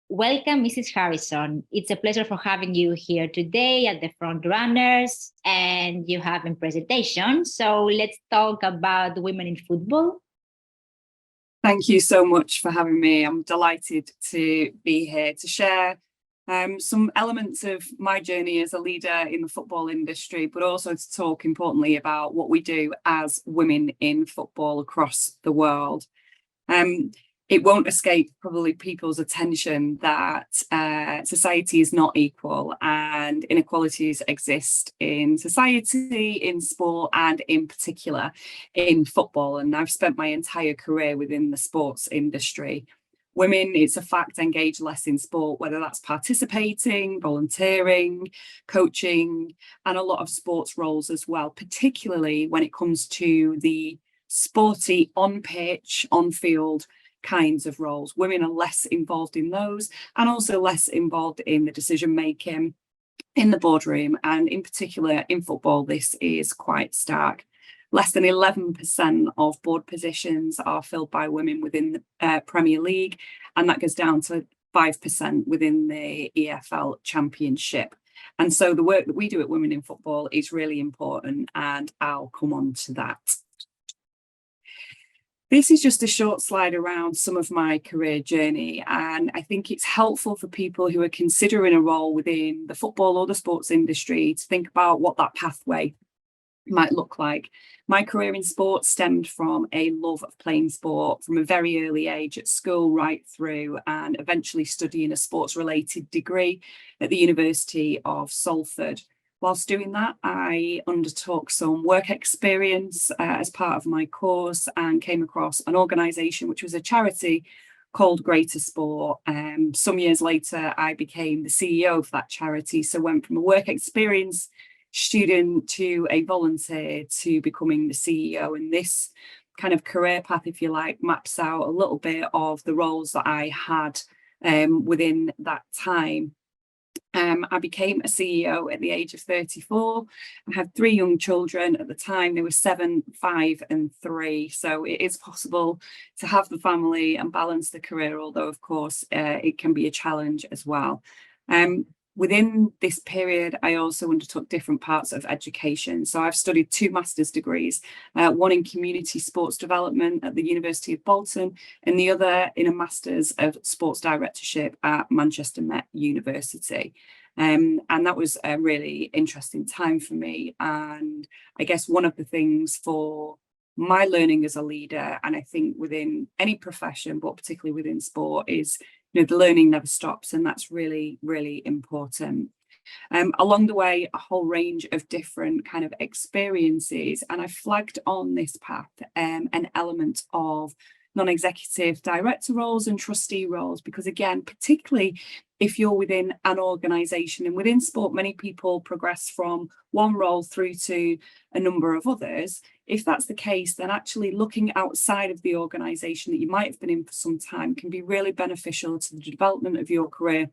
Welcome, Mrs. Harrison. It's a pleasure for having you here today at the Front Runners, and you have a presentation. So let's talk about women in football. Thank you so much for having me. I'm delighted to be here to share some elements of my journey as a leader in the football industry, but also to talk importantly about what we do as women in football across the world. It won't escape probably people's attention that society is not equal and inequalities exist in society, in sport, and in particular in football. And I've spent my entire career within the sports industry. Women, it's a fact, engage less in sport, whether that's participating, volunteering, coaching, and a lot of sports roles as well, particularly when it comes to the sporty on-pitch, on-field kinds of roles. Women are less involved in those and also less involved in the decision making in the boardroom, and in particular in football this is quite stark. Less than 11% of board positions are filled by women within the Premier League, and that goes down to 5% within the EFL Championship. And so the work that we do at Women in Football is really important, and I'll come on to that. This is just a short slide around some of my career journey, and I think it's helpful for people who are considering a role within the football or the sports industry to think about what that pathway might look like. My career in sport stemmed from a love of playing sport from a very early age at school right through, and eventually studying a sports related degree at the University of Salford. Whilst doing that, I undertook some work experience as part of my course and came across an organisation which was a charity called Greater Sport. Some years later, I became the CEO of that charity, so went from a work experience student to a volunteer to becoming the CEO. And this kind of career path, if you like, maps out a little bit of the roles that I had within that time. I became a CEO at the age of 34. I had 3 young children at the time. They were 7, 5 and 3. So it is possible to have the family and balance the career, although of course it can be a challenge as well. Within this period, I also undertook different parts of education. So I've studied 2 master's degrees, one in community sports development at the University of Bolton, and the other in a master's of sports directorship at Manchester Met University. And that was a really interesting time for me. And I guess one of the things for my learning as a leader, and I think within any profession, but particularly within sport, is the learning never stops, and that's really, really important. Along the way, a whole range of different kind of experiences, and I flagged on this path an element of non-executive director roles and trustee roles, because again, particularly if you're within an organisation, and within sport, many people progress from one role through to a number of others. If that's the case, then actually looking outside of the organisation that you might have been in for some time can be really beneficial to the development of your career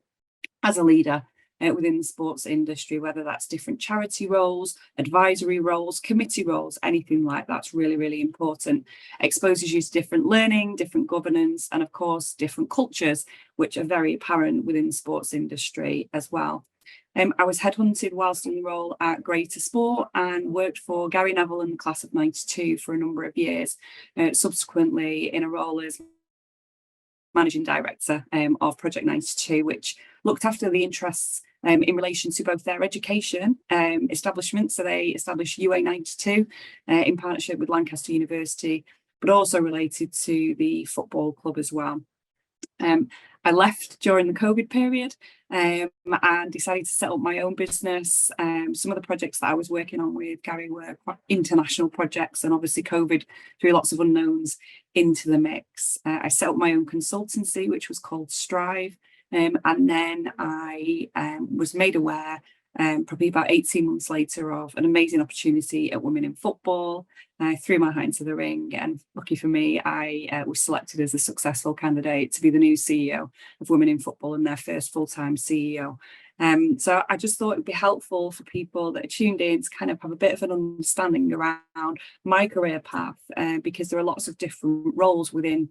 as a leader within the sports industry, whether that's different charity roles, advisory roles, committee roles, anything like that's really, really important. Exposes you to different learning, different governance, and of course, different cultures, which are very apparent within the sports industry as well. I was headhunted whilst in the role at Greater Sport and worked for Gary Neville in the class of 92 for a number of years, subsequently in a role as managing director of Project 92, which looked after the interests in relation to both their education establishments. So they established UA 92 in partnership with Lancaster University, but also related to the football club as well. I left during the COVID period and decided to set up my own business. Some of the projects that I was working on with Gary were international projects, and obviously COVID threw lots of unknowns into the mix. I set up my own consultancy, which was called Strive, and then I was made aware probably about 18 months later of an amazing opportunity at Women in Football. I threw my hat into the ring, and lucky for me, I was selected as a successful candidate to be the new CEO of Women in Football and their first full-time CEO. So I just thought it would be helpful for people that are tuned in to kind of have a bit of an understanding around my career path, because there are lots of different roles within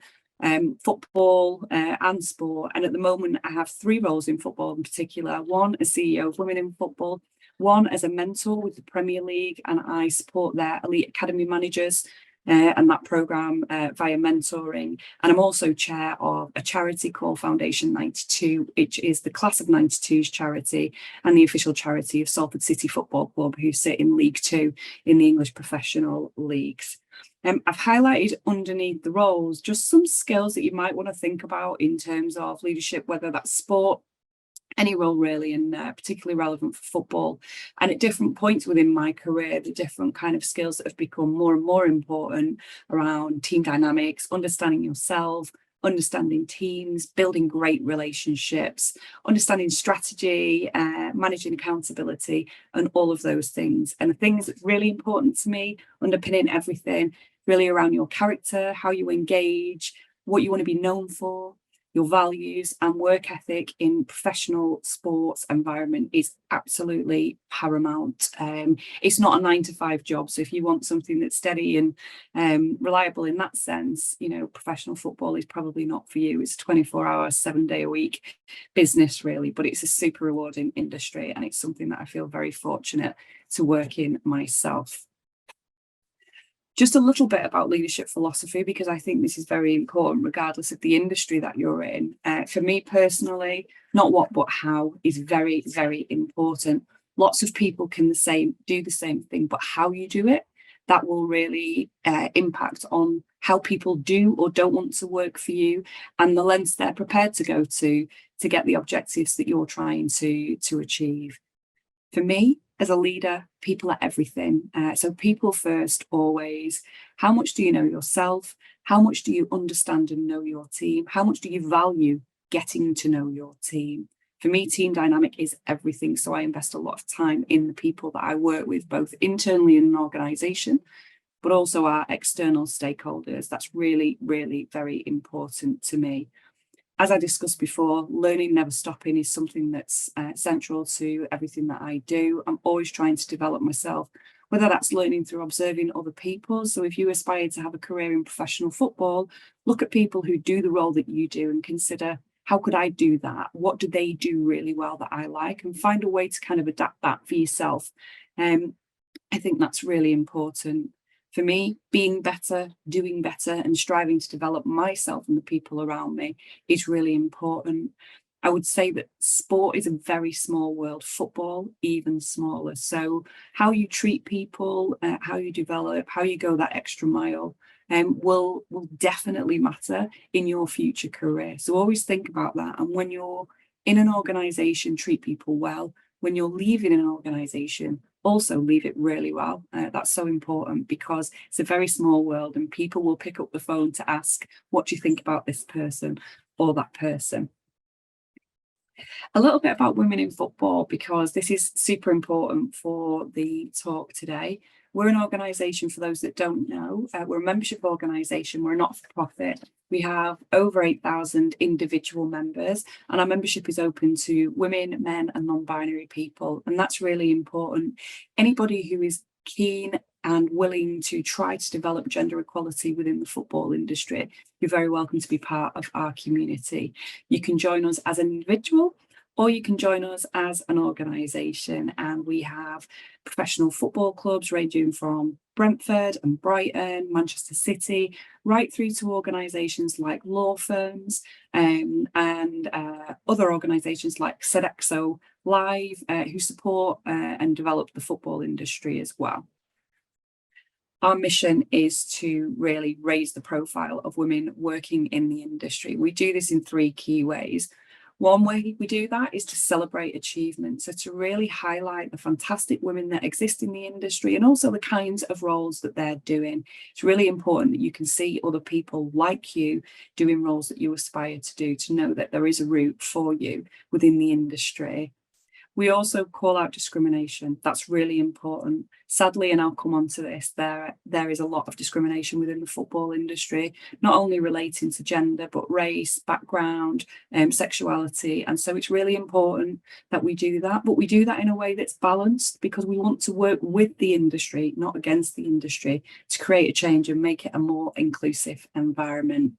football and sport. And at the moment, I have 3 roles in football in particular. One as CEO of Women in Football, one as a mentor with the Premier League, and I support their elite academy managers and that programme via mentoring. And I'm also chair of a charity called Foundation 92, which is the Class of 92's charity and the official charity of Salford City Football Club, who sit in League 2 in the English professional leagues. I've highlighted underneath the roles just some skills that you might want to think about in terms of leadership, whether that's sport, any role really, and particularly relevant for football. And at different points within my career, the different kind of skills that have become more and more important around team dynamics, understanding yourself, understanding teams, building great relationships, understanding strategy, managing accountability, and all of those things. And the things that's really important to me, underpinning everything, really around your character, how you engage, what you want to be known for, your values and work ethic in professional sports environment is absolutely paramount. It's not a 9-to-5 job. So if you want something that's steady and reliable in that sense, you know, professional football is probably not for you. It's a 24-hour, 7-day-a-week business really, but it's a super rewarding industry. And it's something that I feel very fortunate to work in myself. Just a little bit about leadership philosophy, because I think this is very important regardless of the industry that you're in. For me personally, not what but how is very, very important. Lots of people can do the same thing, but how you do it, that will really impact on how people do or don't want to work for you, and the lengths they're prepared to go to get the objectives that you're trying to achieve. For me, as a leader, people are everything. So people first, always. How much do you know yourself? How much do you understand and know your team? How much do you value getting to know your team? For me, team dynamic is everything. So I invest a lot of time in the people that I work with, both internally in an organisation, but also our external stakeholders. That's really, really very important to me. As I discussed before, learning, never stopping is something that's central to everything that I do. I'm always trying to develop myself, whether that's learning through observing other people. So if you aspire to have a career in professional football, look at people who do the role that you do and consider, how could I do that? What do they do really well that I like? And find a way to kind of adapt that for yourself. I think that's really important. For me, being better, doing better, and striving to develop myself and the people around me is really important. I would say that sport is a very small world, football even smaller. So how you treat people, how you develop, how you go that extra mile will definitely matter in your future career. So always think about that. And when you're in an organisation, treat people well. When you're leaving an organisation, also leave it really well. That's so important, because it's a very small world and people will pick up the phone to ask, what do you think about this person or that person? A little bit about women in football, because this is super important for the talk today. We're an organisation, for those that don't know, we're a membership organisation, we're a not-for-profit. We have over 8,000 individual members, and our membership is open to women, men and non-binary people. And that's really important. Anybody who is keen and willing to try to develop gender equality within the football industry, you're very welcome to be part of our community. You can join us as an individual, or you can join us as an organisation. And we have professional football clubs ranging from Brentford and Brighton, Manchester City, right through to organisations like law firms and other organisations like Sodexo Live, who support and develop the football industry as well. Our mission is to really raise the profile of women working in the industry. We do this in 3 key ways. One way we do that is to celebrate achievement. So to really highlight the fantastic women that exist in the industry and also the kinds of roles that they're doing. It's really important that you can see other people like you doing roles that you aspire to do, to know that there is a route for you within the industry. We also call out discrimination. That's really important. Sadly, and I'll come on to this, there is a lot of discrimination within the football industry, not only relating to gender, but race, background, sexuality. And so it's really important that we do that, but we do that in a way that's balanced, because we want to work with the industry, not against the industry, to create a change and make it a more inclusive environment.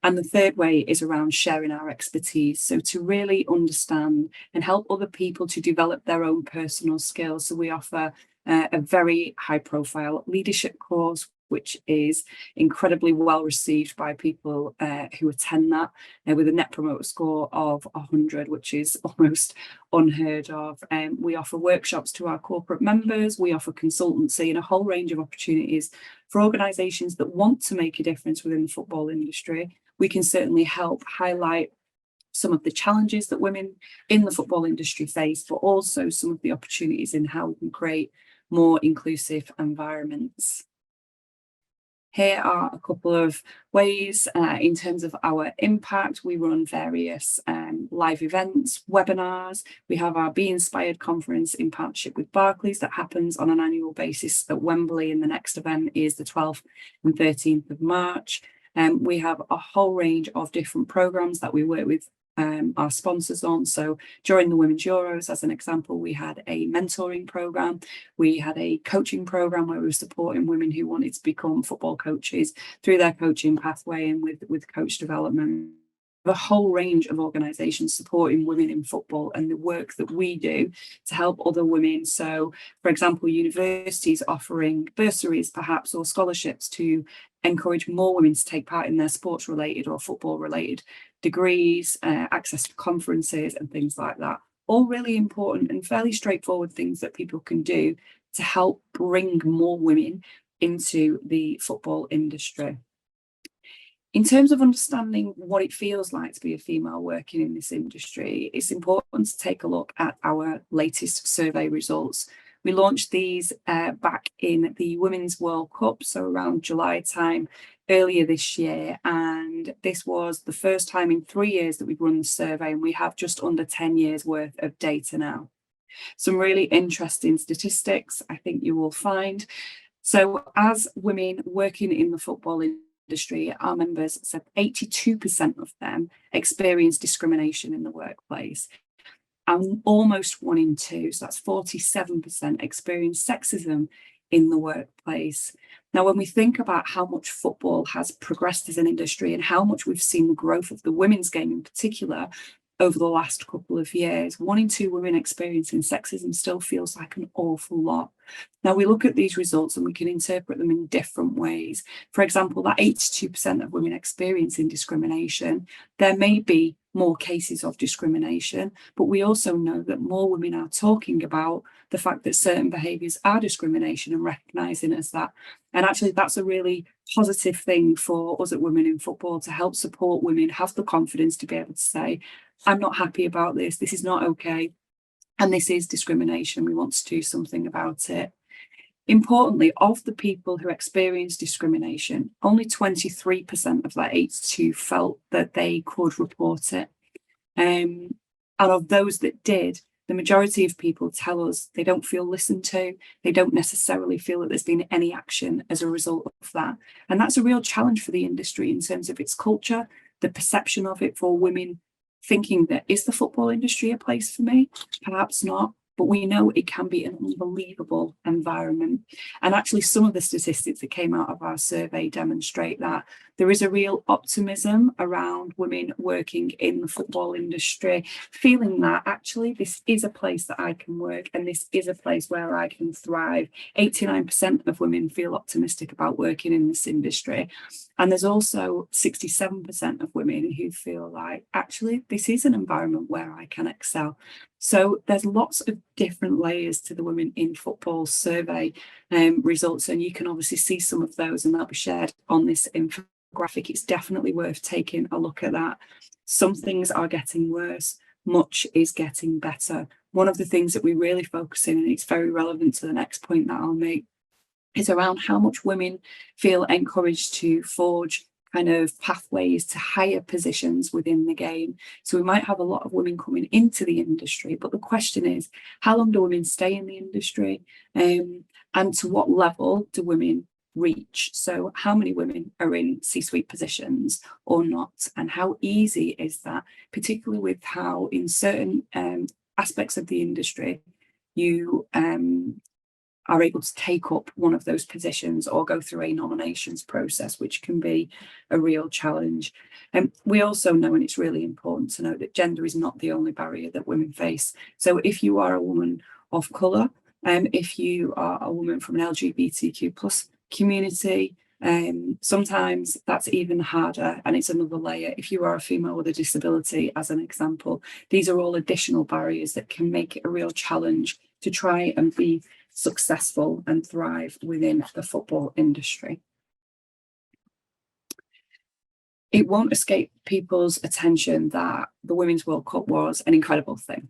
And the third way is around sharing our expertise. So to really understand and help other people to develop their own personal skills. So we offer a very high profile leadership course, which is incredibly well received by people who attend that, with a net promoter score of 100, which is almost unheard of. We offer workshops to our corporate members, we offer consultancy and a whole range of opportunities for organisations that want to make a difference within the football industry. We can certainly help highlight some of the challenges that women in the football industry face, but also some of the opportunities in how we can create more inclusive environments. Here are a couple of ways in terms of our impact. We run various live events, webinars. We have our Be Inspired conference in partnership with Barclays that happens on an annual basis at Wembley, and the next event is the 12th and 13th of March. We have a whole range of different programs that we work with our sponsors on. So during the Women's Euros, as an example, we had a mentoring program. We had a coaching program where we were supporting women who wanted to become football coaches through their coaching pathway and with coach development. A whole range of organisations supporting women in football and the work that we do to help other women. So, for example, universities offering bursaries perhaps or scholarships to encourage more women to take part in their sports related or football related degrees, access to conferences and things like that. All really important and fairly straightforward things that people can do to help bring more women into the football industry. In terms of understanding what it feels like to be a female working in this industry, it's important to take a look at our latest survey results. We launched these back in the Women's World Cup, so around July time earlier this year. And this was the first time in 3 years that we've run the survey, and we have just under 10 years worth of data now. Some really interesting statistics I think you will find. So as women working in the football industry, our members said 82% of them experience discrimination in the workplace. And almost 1 in 2, so that's 47%, experience sexism in the workplace. Now, when we think about how much football has progressed as an industry and how much we've seen the growth of the women's game in particular over the last couple of years, 1 in 2 women experiencing sexism still feels like an awful lot. Now, we look at these results and we can interpret them in different ways. For example, that 82% of women experiencing discrimination, there may be more cases of discrimination, but we also know that more women are talking about the fact that certain behaviours are discrimination and recognising as that. And actually, that's a really positive thing for us at Women in Football to help support women have the confidence to be able to say, I'm not happy about this, this is not okay, and this is discrimination, we want to do something about it. Importantly, of the people who experienced discrimination, only 23% of that 82 felt that they could report it. And of those that did, the majority of people tell us they don't feel listened to, they don't necessarily feel that there's been any action as a result of that. And that's a real challenge for the industry in terms of its culture, the perception of it for women, thinking that is the football industry a place for me? Perhaps not. But we know it can be an unbelievable environment. And actually, some of the statistics that came out of our survey demonstrate that there is a real optimism around women working in the football industry, feeling that actually this is a place that I can work and this is a place where I can thrive. 89% of women feel optimistic about working in this industry. And there's also 67% of women who feel like, actually, this is an environment where I can excel. So there's lots of different layers to the Women in Football survey results, and you can obviously see some of those, and they'll be shared on this infographic. It's definitely worth taking a look at that. Some things are getting worse, much is getting better. One of the things that we really focus in, and it's very relevant to the next point that I'll make, is around how much women feel encouraged to forge kind of pathways to higher positions within the game. So we might have a lot of women coming into the industry, but the question is, how long do women stay in the industry? And to what level do women reach? So how many women are in C-suite positions or not? And how easy is that, particularly with how in certain aspects of the industry, you are able to take up one of those positions or go through a nominations process, which can be a real challenge. And we also know, and it's really important to know, that gender is not the only barrier that women face. So if you are a woman of colour, if you are a woman from an LGBTQ plus community, sometimes that's even harder, and it's another layer. If you are a female with a disability, as an example, these are all additional barriers that can make it a real challenge to try and be successful and thrive within the football industry. It won't escape people's attention that the Women's World Cup was an incredible thing.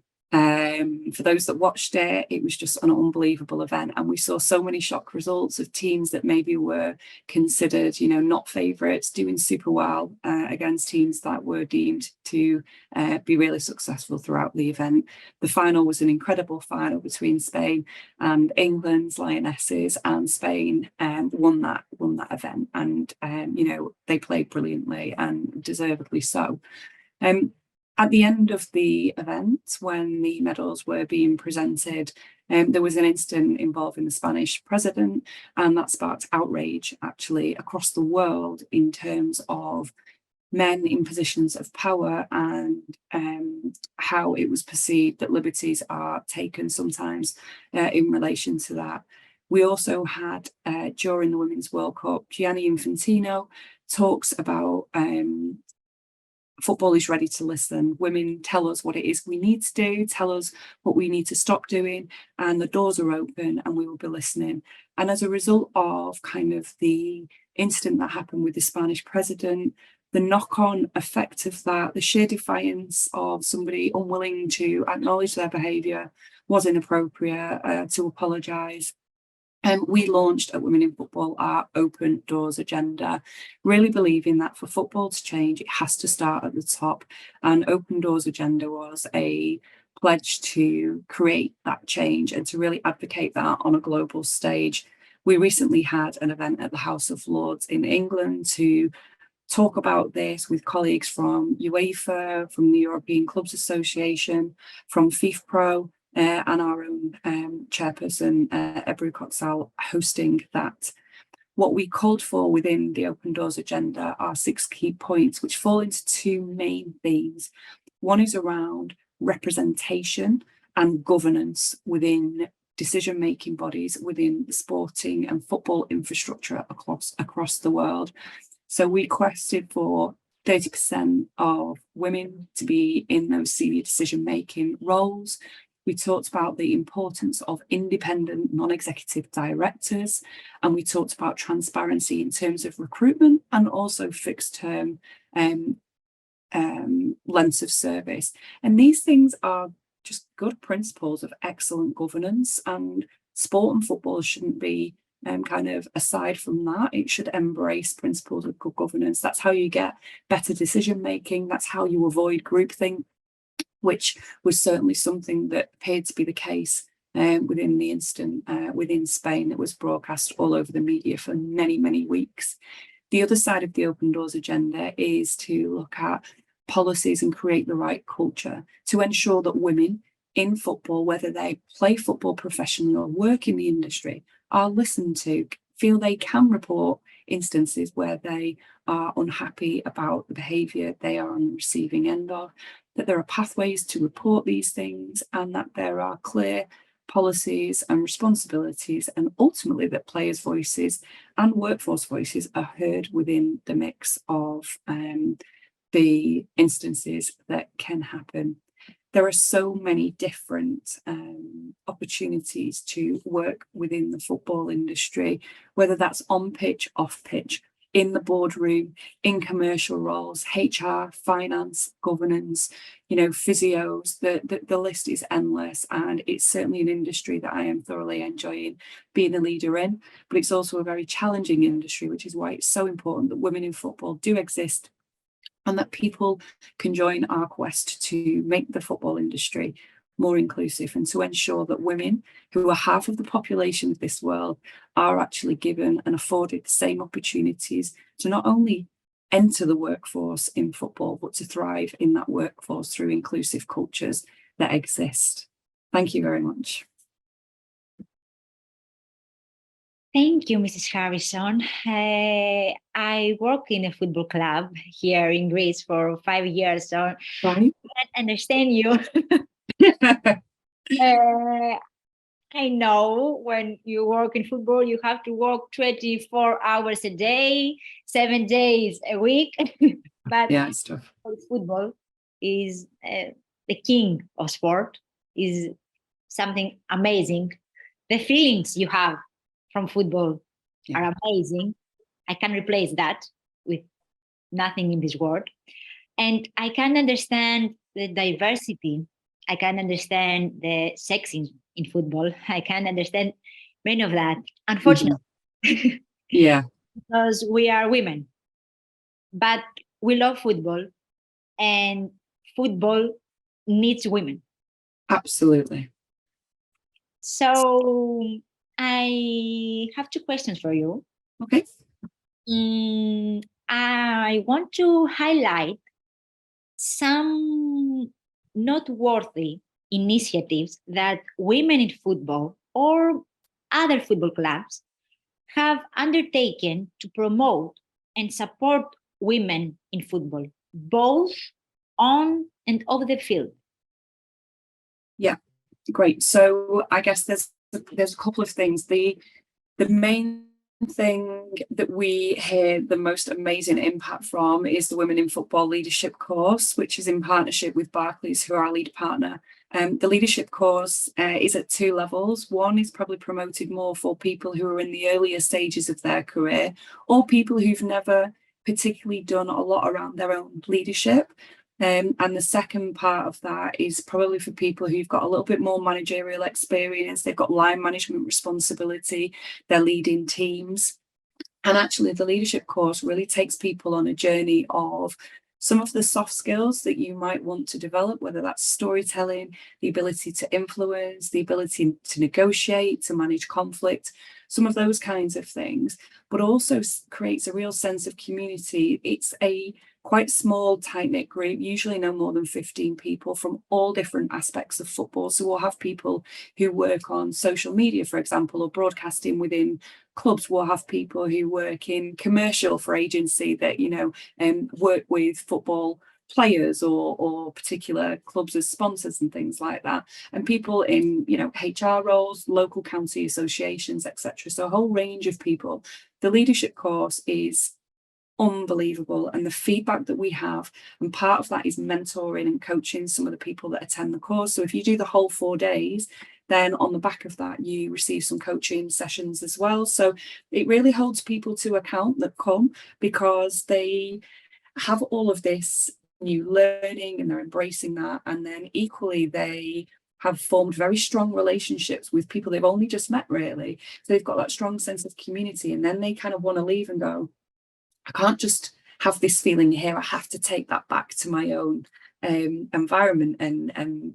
For those that watched it, it was just an unbelievable event, and we saw so many shock results of teams that maybe were considered, not favourites, doing super well against teams that were deemed to be really successful throughout the event. The final was an incredible final between Spain and England's Lionesses, and Spain won that event, and they played brilliantly and deservedly so. At the end of the event, when the medals were being presented, there was an incident involving the Spanish president, and that sparked outrage actually across the world in terms of men in positions of power and how it was perceived that liberties are taken sometimes in relation to that. We also had, during the Women's World Cup, Gianni Infantino talks about football is ready to listen. Women, tell us what it is we need to do, tell us what we need to stop doing, and the doors are open and we will be listening. And as a result of kind of the incident that happened with the Spanish president, the knock-on effect of that, the sheer defiance of somebody unwilling to acknowledge their behaviour was inappropriate, to apologise. We launched at Women in Football our Open Doors agenda, really believing that for football to change, it has to start at the top. And Open Doors agenda was a pledge to create that change and to really advocate that on a global stage. We recently had an event at the House of Lords in England to talk about this with colleagues from UEFA, from the European Clubs Association, from FIFPro, and our own chairperson, Ebru Koksal, hosting that. What we called for within the Open Doors agenda are 6 key points, which fall into 2 main themes. One is around representation and governance within decision-making bodies within the sporting and football infrastructure across the world. So we requested for 30% of women to be in those senior decision-making roles. We talked about the importance of independent non-executive directors, and we talked about transparency in terms of recruitment and also fixed term lengths of service. And these things are just good principles of excellent governance, and sport and football shouldn't be kind of aside from that. It should embrace principles of good governance. That's how you get better decision making. That's how you avoid groupthink, which was certainly something that appeared to be the case within the incident within Spain that was broadcast all over the media for many, many weeks. The other side of the Open Doors agenda is to look at policies and create the right culture to ensure that women in football, whether they play football professionally or work in the industry, are listened to, feel they can report instances where they are unhappy about the behaviour they are on the receiving end of, that there are pathways to report these things, and that there are clear policies and responsibilities, and ultimately that players' voices and workforce voices are heard within the mix of the instances that can happen. There are so many different opportunities to work within the football industry, whether that's on pitch, off pitch, in the boardroom, in commercial roles, HR, finance, governance, physios, the list is endless. And it's certainly an industry that I am thoroughly enjoying being a leader in, but it's also a very challenging industry, which is why it's so important that women in football do exist and that people can join our quest to make the football industry more inclusive and to ensure that women, who are half of the population of this world, are actually given and afforded the same opportunities to not only enter the workforce in football, but to thrive in that workforce through inclusive cultures that exist. Thank you very much. Thank you, Mrs. Harrison. I work in a football club here in Greece for 5 years, so Right. I understand you. Uh, I know when you work in football, you have to work 24 hours a day, 7 days a week. But Yeah, it's tough. football is the king of sport, is something amazing. The feelings you have from football Yeah. are amazing. I can replace that with nothing in this world. And I can understand the diversity. I can understand the sexism in football. I can understand many of that, Mhm. unfortunately, Yeah, because we are women. But we love football, and football needs women. absolutely. So I have two questions for you. Okay. I want to highlight some noteworthy initiatives that women in football or other football clubs have undertaken to promote and support women in football, both on and off the field. Yeah, great. So I guess there's a couple of things. The main thing that we hear the most amazing impact from is the Women in Football Leadership course, which is in partnership with Barclays, who are our lead partner. The leadership course is at two levels. One is probably promoted more for people who are in the earlier stages of their career, or people who've never particularly done a lot around their own leadership. And the second part of that is probably for people who've got a little bit more managerial experience, they've got line management responsibility, they're leading teams. And actually, the leadership course really takes people on a journey of some of the soft skills that you might want to develop, whether that's storytelling, the ability to influence, the ability to negotiate, to manage conflict, some of those kinds of things, but also creates a real sense of community. It's a quite small, tight-knit group, usually no more than 15 people from all different aspects of football. So we'll have people who work on social media, for example, or broadcasting within clubs. Will have people who work in commercial for agency that work with football players or particular clubs as sponsors and things like that, and people in HR roles, local county associations, etc. So a whole range of people. The leadership course is unbelievable, and the feedback that we have, and part of that is mentoring and coaching some of the people that attend the course. So if you do the whole 4 days, then on the back of that you receive some coaching sessions as well. So it really holds people to account that come, because they have all of this new learning and they're embracing that, and then equally they have formed very strong relationships with people they've only just met, really. So they've got that strong sense of community, and then they kind of want to leave and go, I can't just have this feeling here. I have to take that back to my own environment and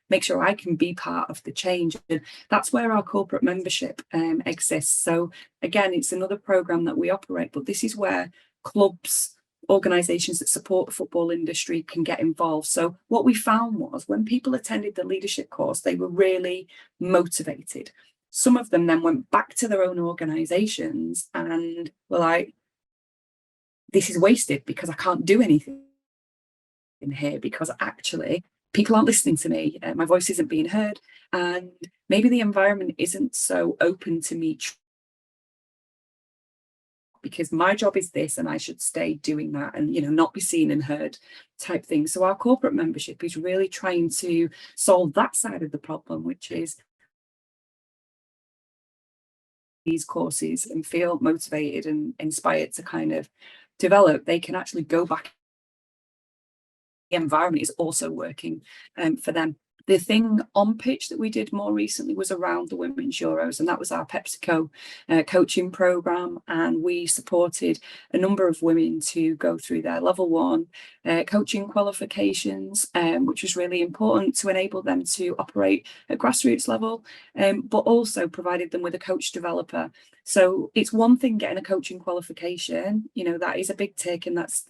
make sure I can be part of the change. And that's where our corporate membership exists. So again, it's another program that we operate, but this is where clubs, organizations that support the football industry can get involved. So what we found was when people attended the leadership course, they were really motivated. Some of them then went back to their own organizations and were like, this is wasted because I can't do anything in here, because actually people aren't listening to me, my voice isn't being heard, and maybe the environment isn't so open to me because my job is this and I should stay doing that and not be seen and heard type thing. So our corporate membership is really trying to solve that side of the problem, which is these courses and feel motivated and inspired to kind of develop, they can actually go back. The environment is also working for them. The thing on pitch that we did more recently was around the Women's Euros, and that was our PepsiCo coaching program. And we supported a number of women to go through their level 1 coaching qualifications, which was really important to enable them to operate at grassroots level, but also provided them with a coach developer. So it's one thing getting a coaching qualification, that is a big tick, and that's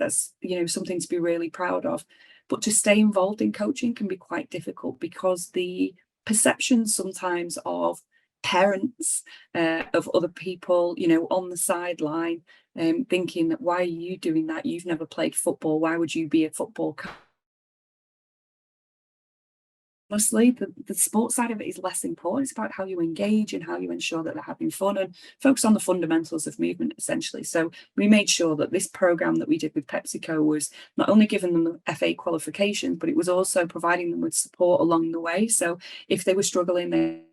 something to be really proud of. But to stay involved in coaching can be quite difficult, because the perceptions sometimes of parents of other people, you know, on the sideline, thinking that, why are you doing that? You've never played football. Why would you be a football coach? Honestly, the sports side of it is less important. It's about how you engage and how you ensure that they're having fun and focus on the fundamentals of movement, essentially. So we made sure that this program that we did with PepsiCo was not only giving them the FA qualifications, but it was also providing them with support along the way. So if they were struggling, they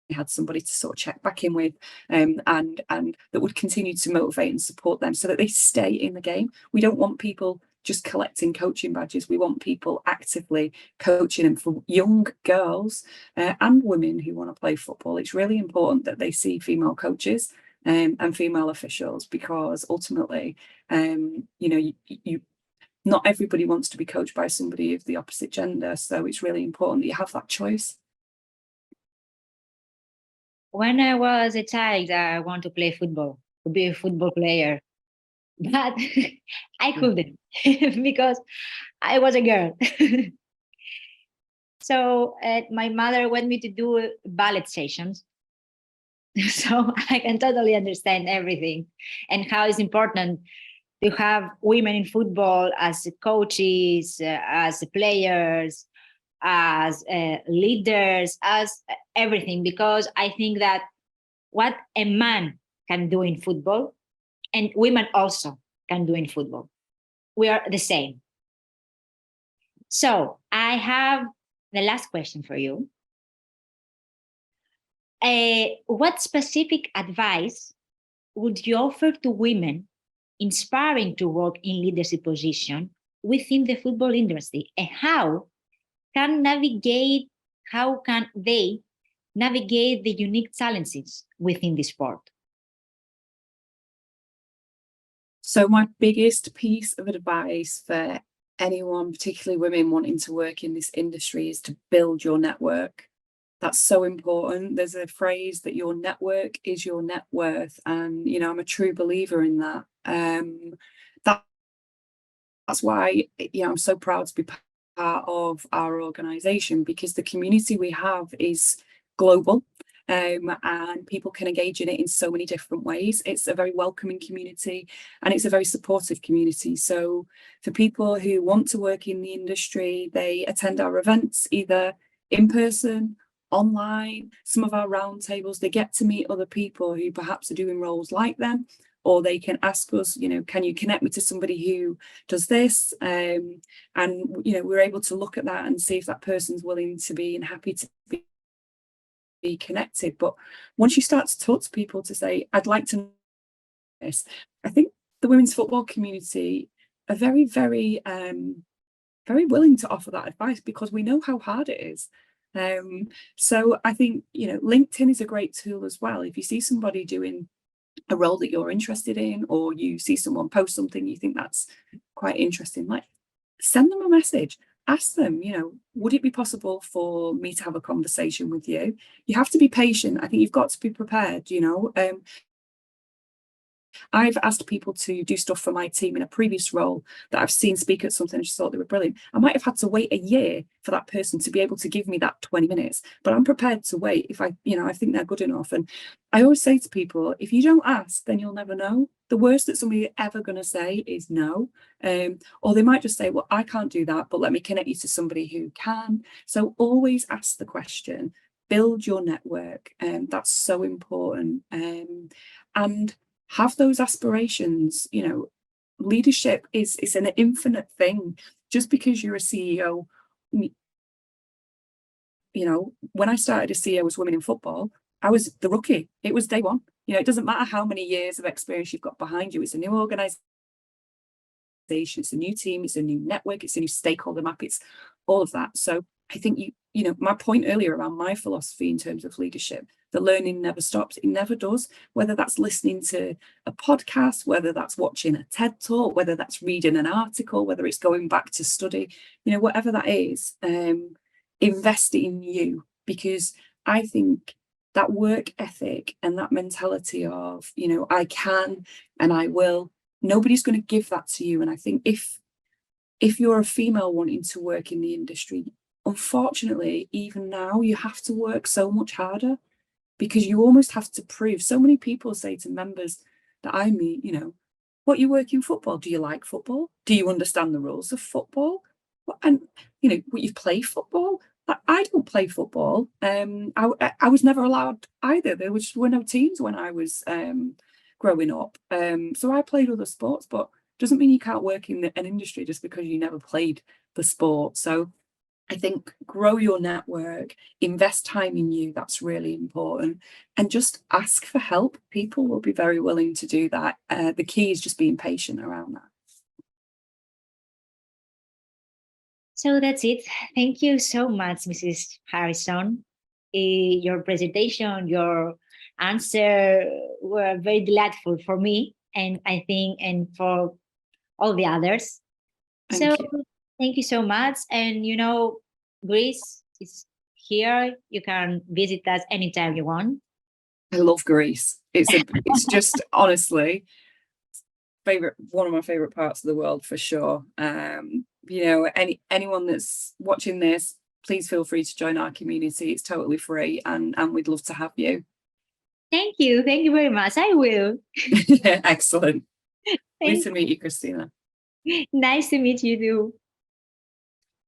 had somebody to sort of check back in with, and that would continue to motivate and support them so that they stay in the game. We don't want people just collecting coaching badges. We want people actively coaching them. For young girls and women who want to play football, it's really important that they see female coaches and female officials, because ultimately, you know, you not everybody wants to be coached by somebody of the opposite gender. So it's really important that you have that choice. When I was a child, I wanted to play football, to be a football player, but I couldn't because I was a girl. So my mother wanted me to do ballet sessions. So I can totally understand everything and how it's important to have women in football as coaches, as players, as leaders, as everything, because I think that what a man can do in football and women also can do in football. We are the same. So I have the last question for you. What specific advice would you offer to women inspiring to work in leadership position within the football industry, and how can they navigate the unique challenges within the sport? So my biggest piece of advice for anyone, particularly women wanting to work in this industry, is to build your network. That's so important. There's a phrase that your network is your net worth, and you know, I'm a true believer in that. That's why, you know, I'm so proud to be part of our organisation, because the community we have is global. And people can engage in it in so many different ways. It's a very welcoming community and it's a very supportive community. So for people who want to work in the industry, they attend our events either in person, online, some of our roundtables. They get to meet other people who perhaps are doing roles like them, or they can ask us, you know, can you connect me to somebody who does this? And, you know, we're able to look at that and see if that person's willing to be and happy to be connected. But once you start to talk to people to say, I'd like to know this, I think the women's football community are very, very, very willing to offer that advice, because we know how hard it is. So I think, you know, LinkedIn is a great tool as well. If you see somebody doing a role that you're interested in, or you see someone post something you think that's quite interesting, like, send them a message. Ask them, you know, would it be possible for me to have a conversation with you? You have to be patient. I think you've got to be prepared, you know. I've asked people to do stuff for my team in a previous role that I've seen speak at something and just thought they were brilliant. I might have had to wait a year for that person to be able to give me that 20 minutes, but I'm prepared to wait if I think they're good enough. And I always say to people, if you don't ask, then you'll never know. The worst that somebody ever going to say is no. Or they might just say, well, I can't do that, but let me connect you to somebody who can. So always ask the question, build your network. That's so important. And have those aspirations. You know, leadership is an infinite thing. Just because you're a CEO, you know, when I started as CEO as Women in Football, I was the rookie. It was day one. You know, it doesn't matter how many years of experience you've got behind you. It's a new organization, it's a new team, it's a new network, it's a new stakeholder map, it's all of that. So I think you know, my point earlier around my philosophy in terms of leadership, the learning never stops. It never does. Whether that's listening to a podcast, whether that's watching a TED talk, whether that's reading an article, whether it's going back to study, you know, whatever that is, invest in you, because I think that work ethic and that mentality of, you know, I can and I will, nobody's going to give that to you. And I think if you're a female wanting to work in the industry, unfortunately, even now, you have to work so much harder. because you almost have to prove. So many people say to members that I meet, what you work in football? Do you like football? Do you understand the rules of football? And what you play football? I don't play football. I was never allowed either. There were no teams when I was growing up. So I played other sports, but doesn't mean you can't work in an industry just because you never played the sport. So I think grow your network, invest time in you. That's really important. And just ask for help. People will be very willing to do that. The key is just being patient around that. So that's it. Thank you so much, Mrs. Harrison. Your presentation, your answer were very delightful for me, and I think, and for all the others. Thank you. Thank you so much. And Greece is here. You can visit us anytime you want. I love Greece. It's just honestly one of my favorite parts of the world for sure. Anyone that's watching this, please feel free to join our community. It's totally free, and we'd love to have you. Thank you very much. I will. Excellent. Nice to meet you, Christina. Nice to meet you too.